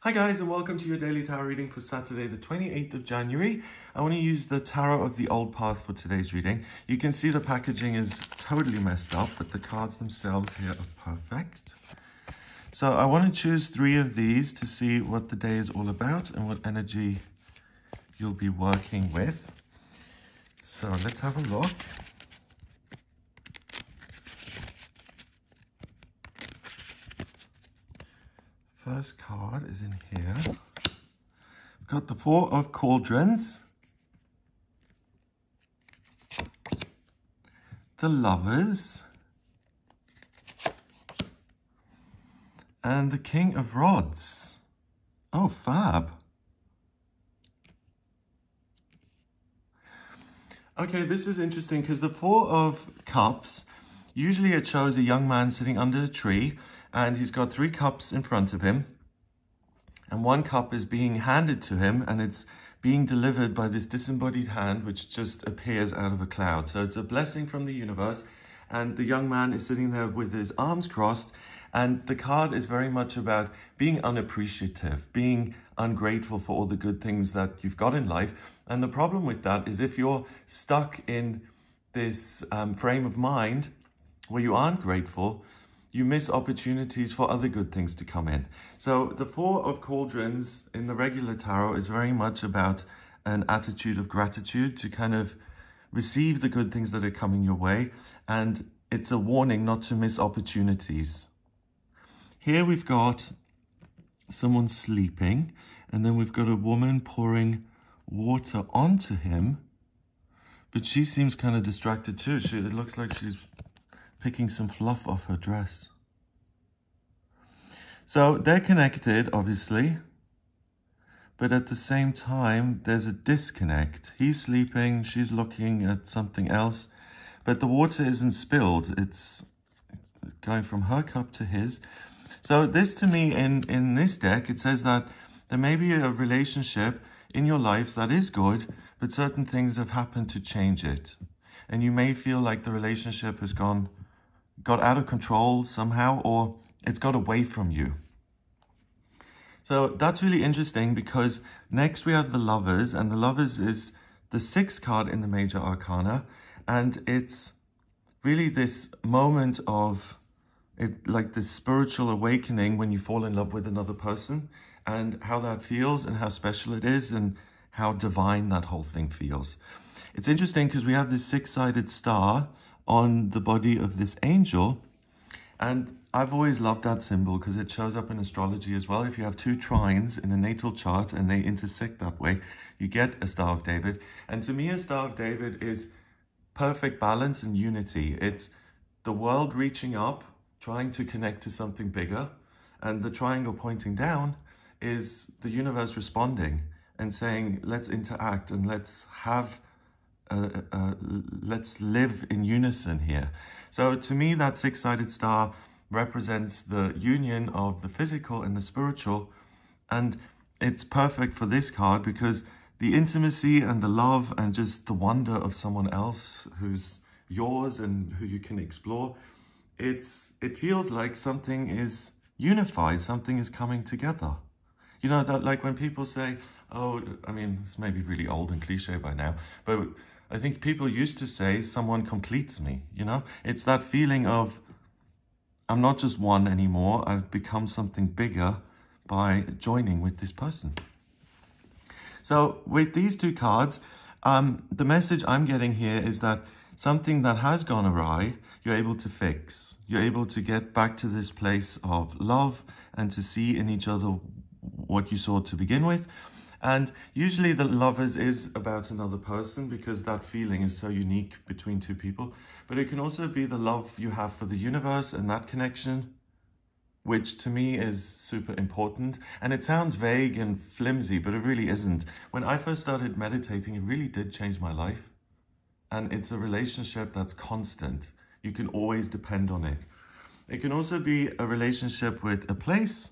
Hi guys, and welcome to your daily tarot reading for Saturday the 28th of January. I want to use the Tarot of the Old Path for today's reading. You can see the packaging is totally messed up, but the cards themselves here are perfect. So I want to choose 3 of these to see what the day is all about and what energy you'll be working with. So let's have a look. First card is in here. We've got the 4 of Cauldrons, the Lovers, and the King of Rods. Oh, fab. Okay, this is interesting because the 4 of Cups, usually it shows a young man sitting under a tree and he's got 3 cups in front of him. And 1 cup is being handed to him and it's being delivered by this disembodied hand which just appears out of a cloud. So it's a blessing from the universe. And the young man is sitting there with his arms crossed. And the card is very much about being unappreciative, being ungrateful for all the good things that you've got in life. And the problem with that is if you're stuck in this frame of mind where you aren't grateful, you miss opportunities for other good things to come in. So the 4 of Cauldrons in the regular tarot is very much about an attitude of gratitude to kind of receive the good things that are coming your way. And it's a warning not to miss opportunities. Here we've got someone sleeping, and then we've got a woman pouring water onto him, but she seems kind of distracted too. It looks like she's picking some fluff off her dress. So they're connected, obviously, but at the same time, there's a disconnect. He's sleeping, she's looking at something else, but the water isn't spilled. It's going from her cup to his. So this to me, in this deck, it says that there may be a relationship in your life that is good, but certain things have happened to change it. And you may feel like the relationship has got out of control somehow, or it's got away from you. So that's really interesting because next we have the Lovers, and the Lovers is the 6th card in the Major Arcana. And it's really this moment of like this spiritual awakening when you fall in love with another person, and how that feels and how special it is and how divine that whole thing feels. It's interesting because we have this 6-sided star on the body of this angel, and I've always loved that symbol because it shows up in astrology as well. If you have 2 trines in a natal chart and they intersect that way, you get a Star of David. And to me, a Star of David is perfect balance and unity. It's the world reaching up, trying to connect to something bigger, and the triangle pointing down is the universe responding and saying, let's interact and let's have let's live in unison here. So to me, that 6-sided star represents the union of the physical and the spiritual, and it's perfect for this card because the intimacy and the love and just the wonder of someone else who's yours and who you can explore, it feels like something is unified, something is coming together. You know, that like when people say, oh, I mean, this may be really old and cliche by now, but I think people used to say, someone completes me, you know? It's that feeling of, I'm not just one anymore, I've become something bigger by joining with this person. So with these 2 cards, the message I'm getting here is that something that has gone awry, you're able to fix. You're able to get back to this place of love and to see in each other what you saw to begin with. And usually the Lovers is about another person because that feeling is so unique between 2 people. But it can also be the love you have for the universe and that connection, which to me is super important. And it sounds vague and flimsy, but it really isn't. When I first started meditating, it really did change my life. And it's a relationship that's constant. You can always depend on it. It can also be a relationship with a place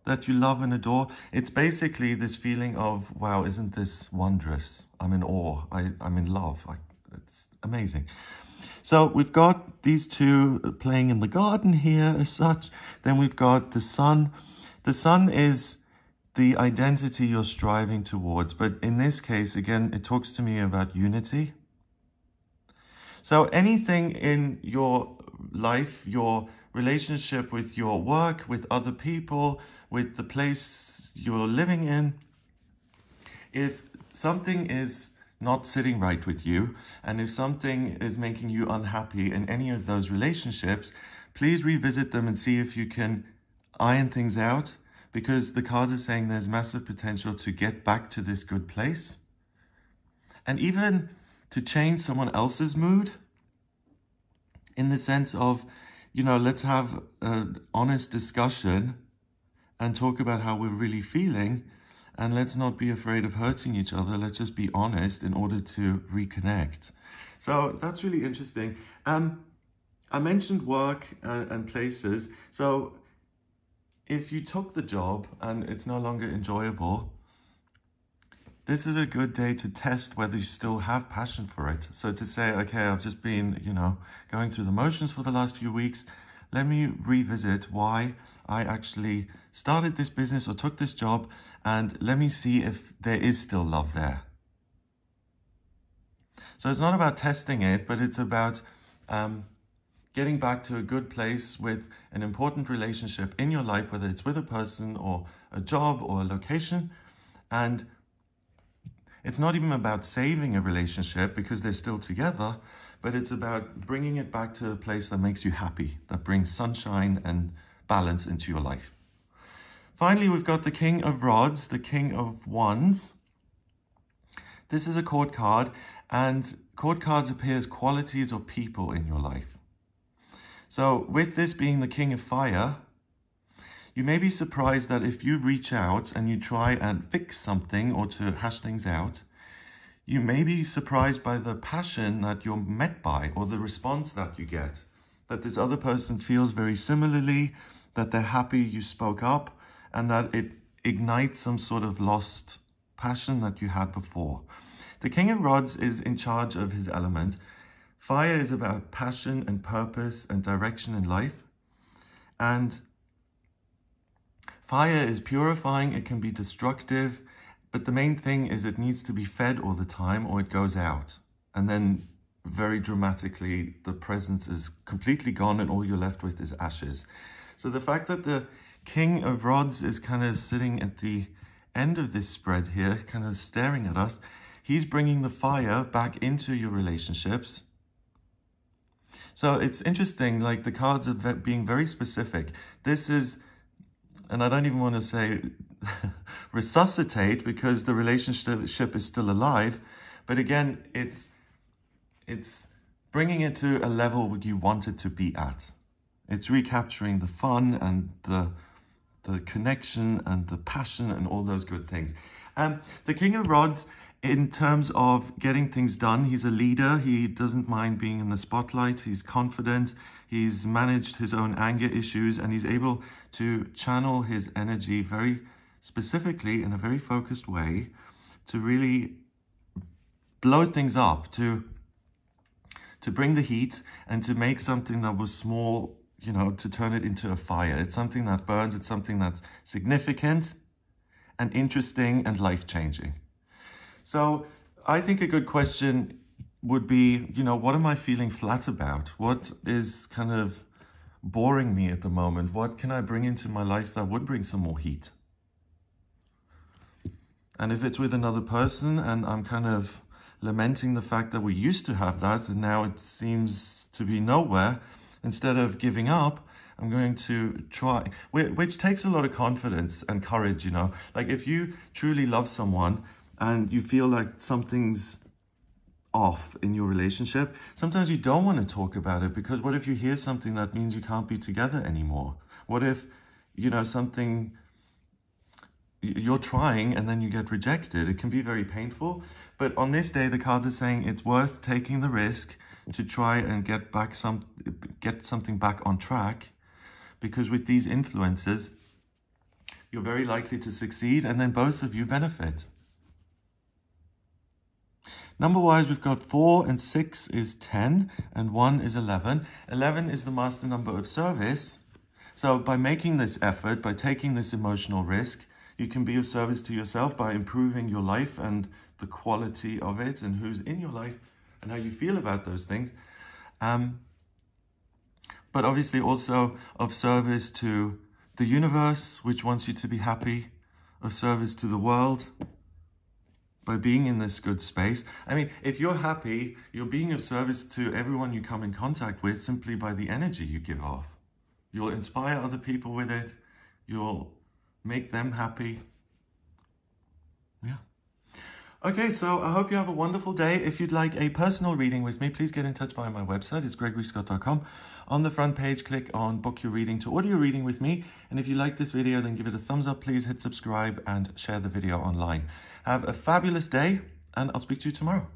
that you love and adore. It's basically this feeling of, wow, isn't this wondrous? I'm in awe. I'm in love. It's amazing. So we've got these 2 playing in the garden here as such. Then we've got the sun. The sun is the identity you're striving towards. But in this case, again, it talks to me about unity. So anything in your life, your relationship with your work, with other people, with the place you're living in, if something is not sitting right with you, and if something is making you unhappy in any of those relationships, please revisit them and see if you can iron things out, because the cards are saying there's massive potential to get back to this good place. And even to change someone else's mood, in the sense of, let's have an honest discussion and talk about how we're really feeling. And let's not be afraid of hurting each other. Let's just be honest in order to reconnect. So that's really interesting. I mentioned work and places. So if you took the job and it's no longer enjoyable, this is a good day to test whether you still have passion for it. So to say, okay, I've just been, going through the motions for the last few weeks. Let me revisit why I actually started this business or took this job, and let me see if there is still love there. So it's not about testing it, but it's about getting back to a good place with an important relationship in your life, whether it's with a person or a job or a location. And it's not even about saving a relationship because they're still together, but it's about bringing it back to a place that makes you happy, that brings sunshine and balance into your life. Finally, we've got the King of Rods, the King of Wands. This is a court card, and court cards appear as qualities or people in your life. So with this being the King of Fire, you may be surprised that if you reach out and you try and fix something or to hash things out, you may be surprised by the passion that you're met by or the response that you get. That this other person feels very similarly, that they're happy you spoke up, and that it ignites some sort of lost passion that you had before. The King of Rods is in charge of his element. Fire is about passion and purpose and direction in life. And fire is purifying, it can be destructive, but the main thing is it needs to be fed all the time or it goes out. And then very dramatically, the presence is completely gone and all you're left with is ashes. So the fact that the King of Rods is kind of sitting at the end of this spread here, kind of staring at us, he's bringing the fire back into your relationships. So it's interesting, like the cards are being very specific. This is, and I don't even want to say resuscitate because the relationship is still alive. But again, it's bringing it to a level you want it to be at. It's recapturing the fun and the connection and the passion and all those good things. The King of Rods, in terms of getting things done, he's a leader. He doesn't mind being in the spotlight. He's confident. He's managed his own anger issues and he's able to channel his energy very specifically in a very focused way to really blow things up, to bring the heat and to make something that was small, to turn it into a fire. It's something that burns. It's something that's significant and interesting and life-changing. So I think a good question would be, what am I feeling flat about? What is kind of boring me at the moment? What can I bring into my life that would bring some more heat? And if it's with another person and I'm kind of lamenting the fact that we used to have that and now it seems to be nowhere, instead of giving up, I'm going to try, which takes a lot of confidence and courage, Like if you truly love someone and you feel like something's off in your relationship, sometimes you don't want to talk about it because what if you hear something that means you can't be together anymore? What if, something you're trying and then you get rejected? It can be very painful. But on this day, the cards are saying it's worth taking the risk to try and get something back on track, because with these influences, you're very likely to succeed and then both of you benefit. Number-wise, we've got 4 and 6 is 10 and 1 is 11. 11 is the master number of service. So by making this effort, by taking this emotional risk, You can be of service to yourself by improving your life and the quality of it and who's in your life and how you feel about those things. But obviously also of service to the universe, which wants you to be happy, of service to the world by being in this good space. I mean, if you're happy, you're being of service to everyone you come in contact with simply by the energy you give off. You'll inspire other people with it. You'll make them happy. Yeah. Okay, so I hope you have a wonderful day. If you'd like a personal reading with me, please get in touch via my website. It's gregoryscott.com. On the front page, click on Book Your Reading to order your reading with me. And if you like this video, then give it a thumbs up. Please hit subscribe and share the video online. Have a fabulous day, and I'll speak to you tomorrow.